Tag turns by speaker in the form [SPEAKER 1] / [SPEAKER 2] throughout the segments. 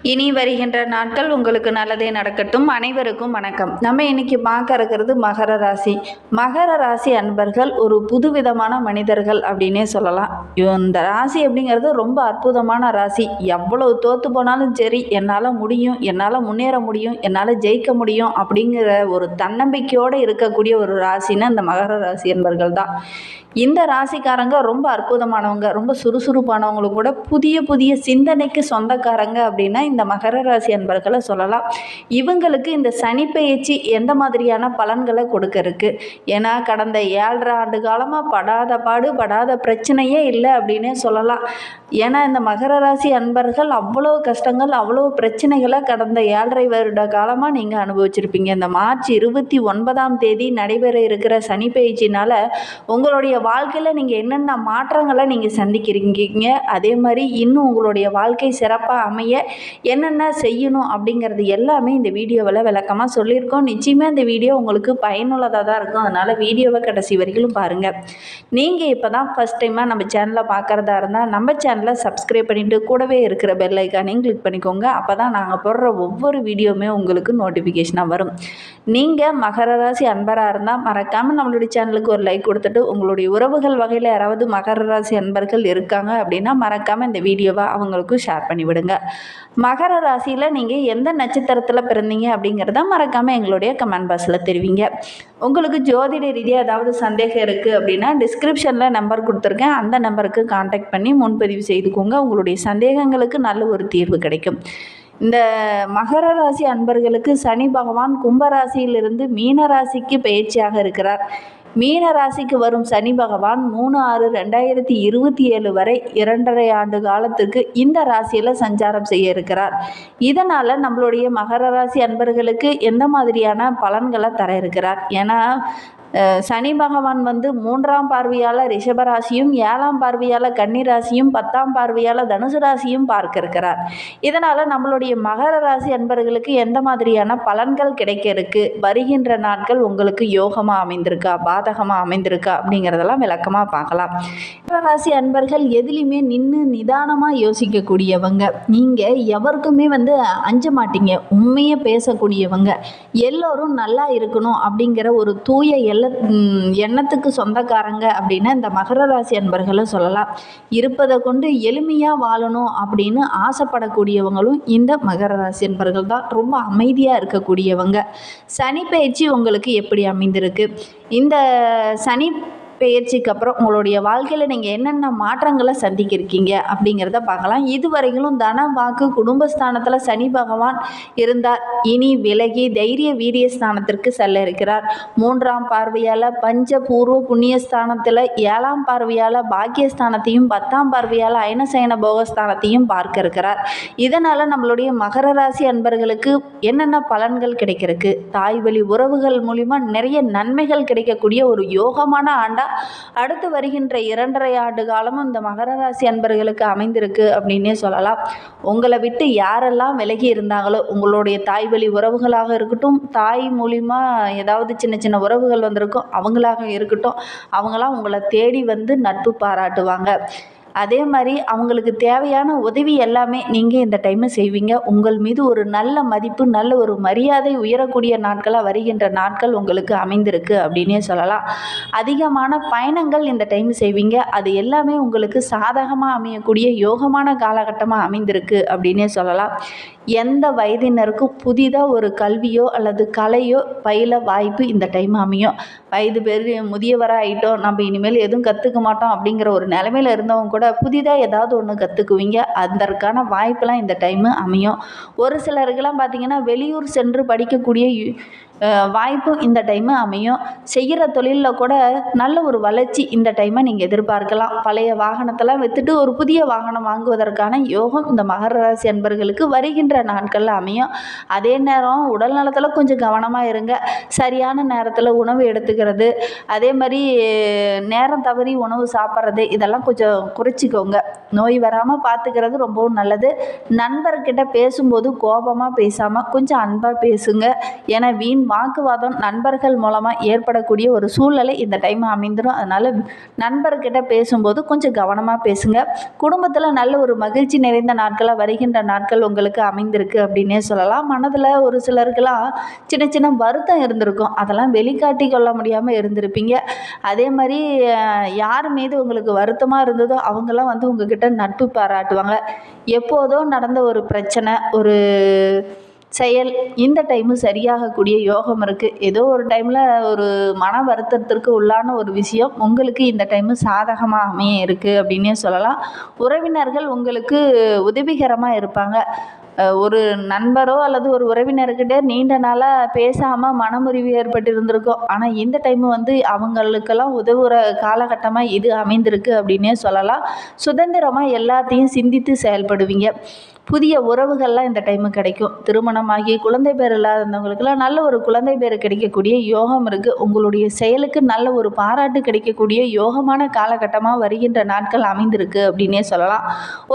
[SPEAKER 1] இனி வருகின்ற நாட்கள் உங்களுக்கு நல்லதே நடக்கட்டும். அனைவருக்கும் வணக்கம். நம்ம இன்னைக்கு பார்க்க இருக்கிறது மகர ராசி. மகர ராசி அன்பர்கள் ஒரு புதுவிதமான மனிதர்கள் அப்படின்னே சொல்லலாம். இந்த ராசி அப்படிங்கிறது ரொம்ப அற்புதமான ராசி. எவ்வளவு தோற்று போனாலும் சரி, என்னால் முடியும், என்னால் முன்னேற முடியும், என்னால் ஜெயிக்க முடியும் அப்படிங்கிற ஒரு தன்னம்பிக்கையோடு இருக்கக்கூடிய ஒரு ராசின்னு இந்த மகர ராசி அன்பர்கள் தான். இந்த ராசிக்காரங்க ரொம்ப அற்புதமானவங்க, ரொம்ப சுறுசுறுப்பானவங்களும் கூட. புதிய புதிய சிந்தனைக்கு சொந்தக்காரங்க அப்படின்னா இந்த மகர ராசி அன்பர்களை சொல்லலாம். இவங்களுக்கு இந்த சனி பெயர்ச்சி எந்த மாதிரியான பலன்களை கொடுக்க இருக்கு? ஏன்னா கடந்த 7.5 ஆண்டு காலமாக படாத பிரச்சனையே இல்லை அப்படின்னே சொல்லலாம். ஏன்னா இந்த மகர ராசி அன்பர்கள் அவ்வளோ கஷ்டங்கள், அவ்வளோ பிரச்சனைகளை கடந்த 7.5 வருட காலமாக நீங்கள் அனுபவிச்சிருப்பீங்க. இந்த மார்ச் 29ஆம் தேதி நடைபெற இருக்கிற சனி பெயர்ச்சினால உங்களுடைய வாழ்க்கையில் நீங்கள் என்னென்ன மாற்றங்களை நீங்கள் சந்திக்கிறீங்க, அதே மாதிரி இன்னும் உங்களுடைய வாழ்க்கை சிறப்பாக அமைய என்னென்ன செய்யணும் அப்படிங்கிறது எல்லாமே இந்த வீடியோவில் விளக்கமாக சொல்லியிருக்கோம். நிச்சயமாக இந்த வீடியோ உங்களுக்கு பயனுள்ளதாக தான் இருக்கும். அதனால் வீடியோவை கடைசி வரைக்கும் பாருங்கள். நீங்கள் இப்போ தான் ஃபஸ்ட் டைமாக நம்ம சேனலை பார்க்குறதா இருந்தால் நம்ம சேனலை சப்ஸ்கிரைப் பண்ணிவிட்டு கூடவே இருக்கிற பெல் ஐக்கானையும் கிளிக் பண்ணிக்கோங்க. அப்போ தான் நாங்கள் போடுற ஒவ்வொரு வீடியோவுமே உங்களுக்கு நோட்டிஃபிகேஷனாக வரும். நீங்கள் மகர ராசி அன்பராக இருந்தால் மறக்காமல் நம்மளுடைய சேனலுக்கு ஒரு லைக் கொடுத்துட்டு, உங்களுடைய உறவுகள் வகையில் யாராவது மகர ராசி அன்பர்கள் இருக்காங்க அப்படின்னா மறக்காமல் இந்த வீடியோவை அவங்களுக்கும் ஷேர் பண்ணிவிடுங்க. மகர ராசியில் நீங்கள் எந்த நட்சத்திரத்தில் பிறந்தீங்க அப்படிங்கிறத மறக்காமல் எங்களுடைய கமெண்ட் பாக்ஸில் தெரிவிங்க. உங்களுக்கு ஜோதிட ரீதியாக ஏதாவது சந்தேகம் இருக்குது அப்படின்னா டிஸ்கிரிப்ஷனில் நம்பர் கொடுத்துருக்கேன். அந்த நம்பருக்கு கான்டாக்ட் பண்ணி முன்பதிவு செய்துக்கோங்க. உங்களுடைய சந்தேகங்களுக்கு நல்ல ஒரு தீர்வு கிடைக்கும். இந்த மகர ராசி அன்பர்களுக்கு சனி பகவான் கும்பராசியிலிருந்து மீன ராசிக்கு பயிற்சியாக இருக்கிறார். மீன ராசிக்கு வரும் சனி பகவான் 3/6/2027 வரை 2.5 ஆண்டு காலத்துக்கு இந்த ராசியில் சஞ்சாரம் செய்ய இருக்கிறார். இதனால் நம்மளுடைய மகர ராசி அன்பர்களுக்கு எந்த மாதிரியான பலன்களை தர இருக்கிறார்? ஏன்னா சனி பகவான் 3ஆம் பார்வையால் ரிஷபராசியும், 7ஆம் பார்வையால் கன்னிராசியும், 10ஆம் பார்வையால் தனுசு ராசியும் பார்க்க இருக்கிறார். இதனால் நம்மளுடைய மகர ராசி அன்பர்களுக்கு எந்த மாதிரியான பலன்கள் கிடைக்க இருக்கு? வருகின்ற நாட்கள் உங்களுக்கு யோகமாக அமைந்திருக்கா, பாதகமாக அமைந்திருக்கா அப்படிங்கிறதெல்லாம் விளக்கமாக பார்க்கலாம். மகர ராசி அன்பர்கள் எதுலேயுமே நின்று நிதானமாக யோசிக்கக்கூடியவங்க. நீங்கள் எவருக்குமே அஞ்ச மாட்டீங்க, உண்மையை பேசக்கூடியவங்க. எல்லோரும் நல்லா இருக்கணும் அப்படிங்கிற ஒரு தூய எண்ணத்துக்கு சொந்தக்காரங்க அப்படின்னா இந்த மகர ராசி அன்பர்களை சொல்லலாம். இருப்பதை கொண்டு எளிமையாக வாழணும் அப்படின்னு ஆசைப்படக்கூடியவங்களும் இந்த மகர ராசி அன்பர்கள் தான். ரொம்ப அமைதியாக இருக்கக்கூடியவங்க. சனி பயிற்சி உங்களுக்கு எப்படி அமைந்திருக்கு? இந்த சனி பெயர்ச்சிக்கு அப்புறம் உங்களுடைய வாழ்க்கையில் நீங்கள் என்னென்ன மாற்றங்களை சந்திக்கிருக்கீங்க அப்படிங்கிறத பார்க்கலாம். இதுவரைகளும் தன வாக்கு குடும்பஸ்தானத்தில் சனி பகவான் இருந்தார். இனி விலகி தைரிய வீரிய ஸ்தானத்திற்கு செல்ல இருக்கிறார். 3ஆம் பார்வையால் பஞ்ச பூர்வ புண்ணியஸ்தானத்தில், 7ஆம் பார்வையால் பாக்கியஸ்தானத்தையும், 10ஆம் பார்வையால் அயனசயன போகஸ்தானத்தையும் பார்க்க இருக்கிறார். இதனால் நம்மளுடைய மகர ராசி அன்பர்களுக்கு என்னென்ன பலன்கள் கிடைக்கிறதுக்கு? தாய் வழி உறவுகள் மூலிமா நிறைய நன்மைகள் கிடைக்கக்கூடிய ஒரு யோகமான ஆண்டா அடுத்து வருகின்ற 2.5 ஆண்டு காலமும் இந்த மகர ராசி அன்பர்களுக்கு அமைந்திருக்கு அப்படின்னே சொல்லலாம். உங்களை விட்டு யாரெல்லாம் விலகி இருந்தாங்களோ, உங்களுடைய தாய் வழி உறவுகளாக இருக்கட்டும், தாய் மூலிமா ஏதாவது சின்ன சின்ன உறவுகள் வந்திருக்கும் அவங்களாக இருக்கட்டும், அவங்களாம் உங்களை தேடி நட்பு பாராட்டுவாங்க. அதே மாதிரி அவங்களுக்கு தேவையான உதவி எல்லாமே நீங்கள் இந்த டைமு செய்வீங்க. உங்கள் மீது ஒரு நல்ல மதிப்பு, நல்ல ஒரு மரியாதை உயரக்கூடிய நாட்களாக வருகின்ற நாட்கள் உங்களுக்கு அமைந்திருக்கு அப்படின்னே சொல்லலாம். அதிகமான பயணங்கள் இந்த டைம் செய்வீங்க. அது எல்லாமே உங்களுக்கு சாதகமாக அமையக்கூடிய யோகமான காலகட்டமாக அமைந்திருக்கு அப்படின்னே சொல்லலாம். எந்த வயதினருக்கும் புதிதாக ஒரு கல்வியோ அல்லது கலையோ பயில வாய்ப்பு இந்த டைம் அமையும். வயது முதியவராக ஆகிட்டோம், நம்ம இனிமேல் எதுவும் கற்றுக்க மாட்டோம் அப்படிங்கிற ஒரு நிலைமையில் இருந்தவங்க கூட புதிதாக ஏதாவது ஒன்று கற்றுக்குவீங்க. அதற்கான வாய்ப்பெல்லாம் இந்த டைமு அமையும். ஒரு சிலருக்கெல்லாம் பார்த்திங்கன்னா வெளியூர் சென்று படிக்கக்கூடிய வாய்ப்பும் இந்த டைமு அமையும். செய்கிற தொழிலில் கூட நல்ல ஒரு வளர்ச்சி இந்த டைமை நீங்கள் எதிர்பார்க்கலாம். பழைய வாகனத்தெல்லாம் விற்றுட்டு ஒரு புதிய வாகனம் வாங்குவதற்கான யோகம் இந்த மகர ராசி அன்பர்களுக்கு வருகின்ற நாட்களில் அமையும். அதே நேரம் உடல் நலத்தில் கொஞ்சம் கவனமாக இருங்க. சரியான நேரத்தில் உணவு எடுத்துக்கிறது, அதே மாதிரி நேரம் தவறி உணவு சாப்பிட்றது, இதெல்லாம் கொஞ்சம் குறைச்சிக்கோங்க. நோய் வராமல் பார்த்துக்கிறது ரொம்பவும் நல்லது. நண்பர்கிட்ட பேசும்போது கோபமாக பேசாமல் கொஞ்சம் அன்பாக பேசுங்க. ஏன்னா வீண் வாக்குவாதம் நண்பர்கள் மூலமாக ஏற்படக்கூடிய ஒரு சூழ்நிலை இந்த டைம் அமைந்துடும். அதனால் நண்பர்கிட்ட பேசும்போது கொஞ்சம் கவனமாக பேசுங்க. குடும்பத்தில் நல்ல ஒரு மகிழ்ச்சி நிறைந்த நாட்களாக வருகின்ற நாட்கள் உங்களுக்கு அமைந்திருக்கு அப்படின்னே சொல்லலாம். மனதில் ஒரு சிலருக்கெல்லாம் சின்ன சின்ன வருத்தம் இருந்திருக்கும். அதெல்லாம் வெளிக்காட்டி கொள்ள முடியாமல் இருந்திருப்பீங்க. அதே மாதிரி யார் மீது உங்களுக்கு வருத்தமாக இருந்ததோ அவங்கெல்லாம் வந்து உங்ககிட்ட நட்பு பாராட்டுவாங்க. எப்போதோ நடந்த ஒரு பிரச்சனை, ஒரு செயல் இந்த டைமு சரியாகக்கூடிய யோகம் இருக்குது. ஏதோ ஒரு டைமில் ஒரு மன வருத்தத்திற்கு உள்ளான ஒரு விஷயம் உங்களுக்கு இந்த டைமு சாதகமாக அமைய இருக்குது அப்படின்னே சொல்லலாம். உறவினர்கள் உங்களுக்கு உதவிகரமாக இருப்பாங்க. ஒரு நண்பரோ அல்லது ஒரு உறவினர்கிட்ட நீண்ட நாளாக பேசாமல் மனமுறிவு ஏற்பட்டிருந்திருக்கும். ஆனால் இந்த டைமு வந்து அவங்களுக்கெல்லாம் உதவுகிற காலகட்டமாக இது அமைந்திருக்கு அப்படின்னே சொல்லலாம். சுதந்திரமாக எல்லாத்தையும் சிந்தித்து செயல்படுவீங்க. புதிய உறவுகள்லாம் இந்த டைமு கிடைக்கும். திருமணமாகி குழந்தை பேர் இல்லாதவங்களுக்கெல்லாம் நல்ல ஒரு குழந்தை பேர் கிடைக்கக்கூடிய யோகம் இருக்குது. உங்களுடைய செயலுக்கு நல்ல ஒரு பாராட்டு கிடைக்கக்கூடிய யோகமான காலகட்டமாக வருகின்ற நாட்கள் அமைந்திருக்கு அப்படின்னே சொல்லலாம்.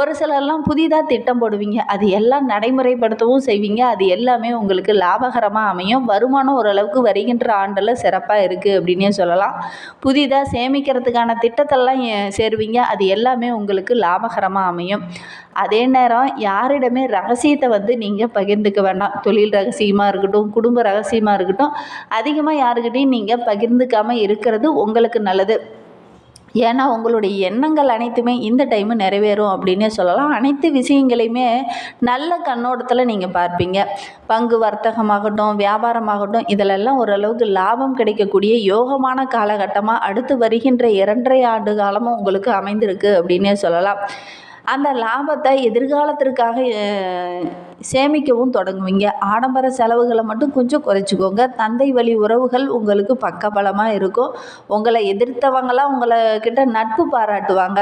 [SPEAKER 1] ஒரு சிலர்லாம் புதிதாக திட்டம் போடுவீங்க. அது எல்லாம் நடைமுறைப்படுத்தவும் செய்வீங்க. அது எல்லாமே உங்களுக்கு லாபகரமாக அமையும். வருமானம் ஓரளவுக்கு வருகின்ற ஆண்டில் சிறப்பாக இருக்குது அப்படின்னே சொல்லலாம். புதிதாக சேமிக்கிறதுக்கான திட்டத்தெல்லாம் சேருவீங்க. அது எல்லாமே உங்களுக்கு லாபகரமாக அமையும். அதே நேரம் யாரிடமே ரகசியத்தை வந்து நீங்கள் பகிர்ந்துக்க வேண்டாம். தொழில் ரகசியமாக இருக்கட்டும், குடும்ப ரகசியமாக இருக்கட்டும், அதிகமாக யாருக்கிட்டையும் நீங்கள் பகிர்ந்துக்காமல் இருக்கிறது உங்களுக்கு நல்லது. ஏன்னா உங்களுடைய எண்ணங்கள் அனைத்துமே இந்த டைமு நிறைவேறும் அப்படின்னே சொல்லலாம். அனைத்து விஷயங்களையுமே நல்ல கண்ணோட்டத்தில் நீங்கள் பார்ப்பீங்க. பங்கு வர்த்தகமாகட்டும், வியாபாரமாகட்டும், இதிலெல்லாம் ஓரளவுக்கு லாபம் கிடைக்கக்கூடிய யோகமான காலகட்டமாக அடுத்து வருகின்ற 2.5 ஆண்டு காலமும் உங்களுக்கு அமைந்திருக்கு அப்படின்னே சொல்லலாம். அந்த லாபத்தை எதிர்காலத்திற்காக சேமிக்கவும் தொடங்குவீங்க. ஆடம்பர செலவுகளை மட்டும் கொஞ்சம் குறைச்சிக்கோங்க. தந்தை வழி உறவுகள் உங்களுக்கு பக்கபலமாக இருக்கும். உங்களை எதிர்த்தவங்களாம் உங்கள்கிட்ட நட்பு பாராட்டுவாங்க.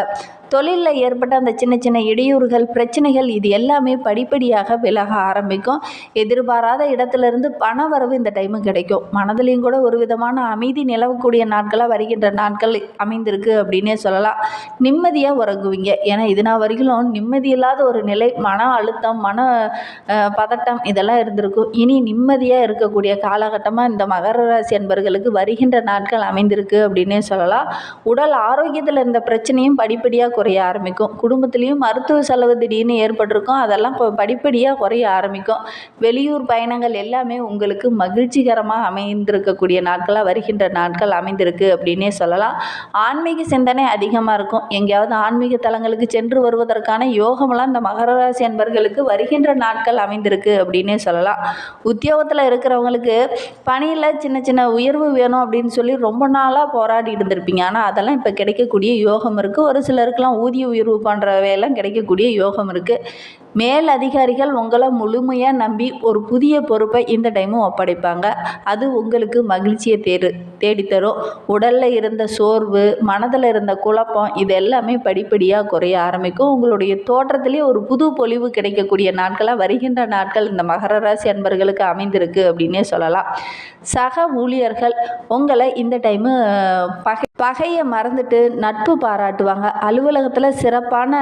[SPEAKER 1] தொழிலில் ஏற்பட்ட அந்த சின்ன சின்ன இடையூறுகள், பிரச்சனைகள் இது எல்லாமே படிப்படியாக விலக ஆரம்பிக்கும். எதிர்பாராத இடத்துலேருந்து பண வரவு இந்த டைமு கிடைக்கும். மனதிலையும் கூட ஒரு விதமான அமைதி நிலவக்கூடிய நாட்களாக வருகின்ற நாட்கள் அமைந்திருக்கு அப்படின்னே சொல்லலாம். நிம்மதியாக உறங்குவீங்க. ஏன்னா இதனால் வரைக்கும் நிம்மதியில்லாத ஒரு நிலை, மன அழுத்தம், மன பதட்டம் இதெல்லாம் இருந்திருக்கும். இனி நிம்மதியாக இருக்கக்கூடிய காலகட்டமாக இந்த மகர ராசி அன்பர்களுக்கு வருகின்ற நாட்கள் அமைந்திருக்கு அப்படின்னே சொல்லலாம். உடல் ஆரோக்கியத்தில் இருந்த பிரச்சனையும் படிப்படியாக குறைய ஆரம்பிக்கும். குடும்பத்திலையும் மருத்துவ செலவு திடீர்னு ஏற்பட்டிருக்கும். அதெல்லாம் இப்போ படிப்படியாக குறைய ஆரம்பிக்கும். வெளியூர் பயணங்கள் எல்லாமே உங்களுக்கு மகிழ்ச்சிகரமாக அமைந்திருக்கக்கூடிய நாட்களாக வருகின்ற நாட்கள் அமைந்திருக்கு அப்படின்னே சொல்லலாம். ஆன்மீக சிந்தனை அதிகமாக இருக்கும். எங்கேயாவது ஆன்மீக தலங்களுக்கு சென்று வருவதற்கான யோகமெல்லாம் இந்த மகர ராசி அன்பர்களுக்கு வருகின்ற நாட்கள் அமைந்திருக்கு அப்படின்னே சொல்லலாம். உத்தியோகத்தில் இருக்கிறவங்களுக்கு பணியில் சின்ன சின்ன உயர்வு வேணும் அப்படின்னு சொல்லி ரொம்ப நாளாக போராடி இருந்திருப்பீங்க. ஆனால் அதெல்லாம் இப்போ கிடைக்கக்கூடிய யோகம் இருக்குது. ஒரு சிலருக்குலாம் ஊதிய உயர்வு போன்றவையெல்லாம் கிடைக்கக்கூடிய யோகம் இருக்குது. மேல் அதிகாரிகள் உங்களை முழுமையாக நம்பி ஒரு புதிய பொறுப்பை இந்த டைமும் ஒப்படைப்பாங்க. அது உங்களுக்கு மகிழ்ச்சியை தேடித்தரும். உடலில் இருந்த சோர்வு, மனதில் இருந்த குழப்பம் இது எல்லாமே படிப்படியாக குறைய ஆரம்பிக்கும். உங்களுடைய தோற்றத்திலே ஒரு புது பொலிவு கிடைக்கக்கூடிய நாட்களாக வருகின்ற நாட்கள் இந்த மகர ராசி அன்பர்களுக்கு அமைந்திருக்கு அப்படின்னே சொல்லலாம். சக ஊழியர்கள் உங்களை இந்த டைமு பகையை மறந்துட்டு நட்பு பாராட்டுவாங்க. அலுவலகத்தில் சிறப்பான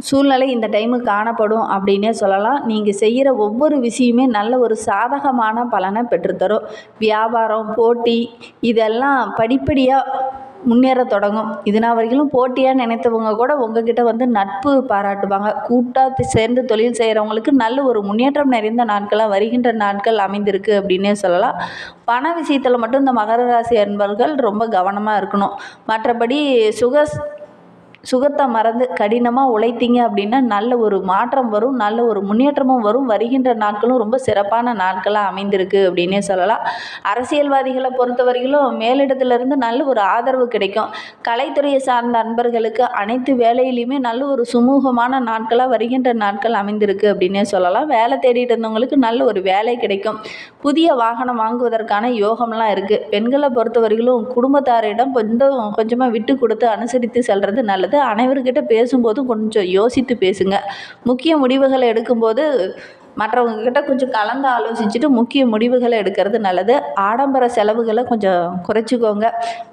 [SPEAKER 1] சூழ்நிலை இந்த டைமு காணப்படும் அப்படின்னே சொல்லலாம். நீங்கள் செய்கிற ஒவ்வொரு விஷயமே நல்ல ஒரு சாதகமான பலனை பெற்றுத்தரும். வியாபாரம், போட்டி இதெல்லாம் படிப்படியாக முன்னேற தொடங்கும். இதனால் வரைக்கும் போட்டியாக நினைத்தவங்க கூட உங்ககிட்ட வந்து நட்பு பாராட்டுவாங்க. கூட்டாக சேர்ந்து தொழில் செய்கிறவங்களுக்கு நல்ல ஒரு முன்னேற்றம் நிறைந்த நாட்களாக வருகின்ற நாட்கள் அமைந்திருக்கு அப்படின்னே சொல்லலாம். பண விஷயத்தில் மட்டும் இந்த மகர ராசி அன்பர்கள் ரொம்ப கவனமாக இருக்கணும். மற்றபடி சுகத்தை மறந்து கடினமாக உழைத்தீங்க அப்படின்னா நல்ல ஒரு மாற்றம் வரும், நல்ல ஒரு முன்னேற்றமும் வரும். வருகின்ற நாட்களும் ரொம்ப சிறப்பான நாட்களாக அமைந்திருக்கு அப்படின்னே சொல்லலாம். அரசியல்வாதிகளை பொறுத்த வரைக்கும் மேலிடத்துலேருந்து நல்ல ஒரு ஆதரவு கிடைக்கும். கலைத்துறையை சார்ந்த அன்பர்களுக்கு அனைத்து வேலையிலையுமே நல்ல ஒரு சுமூகமான நாட்களாக வருகின்ற நாட்கள் அமைந்திருக்கு அப்படின்னே சொல்லலாம். வேலை தேடிட்டு இருந்தவங்களுக்கு நல்ல ஒரு வேலை கிடைக்கும். புதிய வாகனம் வாங்குவதற்கான யோகம்லாம் இருக்குது. பெண்களை பொறுத்த வரைக்கும் குடும்பத்தாரிடம் கொஞ்சமாக விட்டு கொடுத்து அனுசரித்து செல்வது நல்லது. அனைவர்கிட்ட பேசும்போதும் கொஞ்சம் யோசித்து பேசுங்க. முக்கிய முடிவுகளை எடுக்கும்போது மற்றவங்க கிட்ட கொஞ்சம் கலந்து ஆலோசிச்சுட்டு முக்கிய முடிவுகளை எடுக்கிறது நல்லது. ஆடம்பர செலவுகளை கொஞ்சம் குறைச்சிக்கோங்க.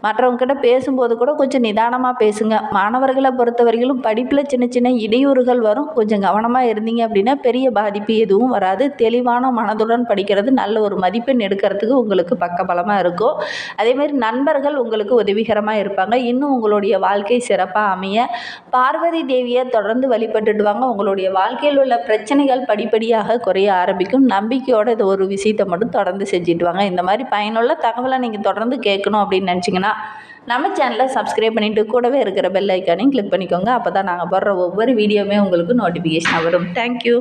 [SPEAKER 1] மற்றவங்க கிட்ட பேசும்போது கூட கொஞ்சம் நிதானமாக பேசுங்க. மாணவர்களை பொறுத்தவரையிலும் படிப்பில் சின்ன சின்ன இடையூறுகள் வரும். கொஞ்சம் கவனமாக இருந்தீங்க அப்படின்னா பெரிய பாதிப்பு எதுவும் வராது. தெளிவான மனதுடன் படிக்கிறது நல்ல ஒரு மதிப்பெண் எடுக்கிறதுக்கு உங்களுக்கு பக்கபலமாக இருக்கும். அதேமாதிரி நண்பர்கள் உங்களுக்கு உதவிகரமாக இருப்பாங்க. இன்னும் உங்களுடைய வாழ்க்கை சிறப்பாக அமைய பார்வதி தேவியை தொடர்ந்து வழிபட்டுட்டு வாங்க. உங்களுடைய வாழ்க்கையில் உள்ள பிரச்சனைகள் படிப்படியாக குறைய ஆரம்பிக்கும். நம்பிக்கையோட இது ஒரு விஷயத்தை மட்டும் தொடர்ந்து செஞ்சுட்டு வாங்க. இந்த மாதிரி பயனுள்ள தகவலை நீங்கள் தொடர்ந்து கேட்கணும் அப்படின்னு நினச்சிங்கன்னா நம்ம சேனலை சப்ஸ்கிரைப் பண்ணிவிட்டு கூடவே இருக்கிற பெல் ஐக்கானையும் கிளிக் பண்ணிக்கோங்க. அப்போ தான் நாங்கள் போடுற ஒவ்வொரு வீடியோவுமே உங்களுக்கு நோட்டிஃபிகேஷன் வரும். தேங்க்யூ.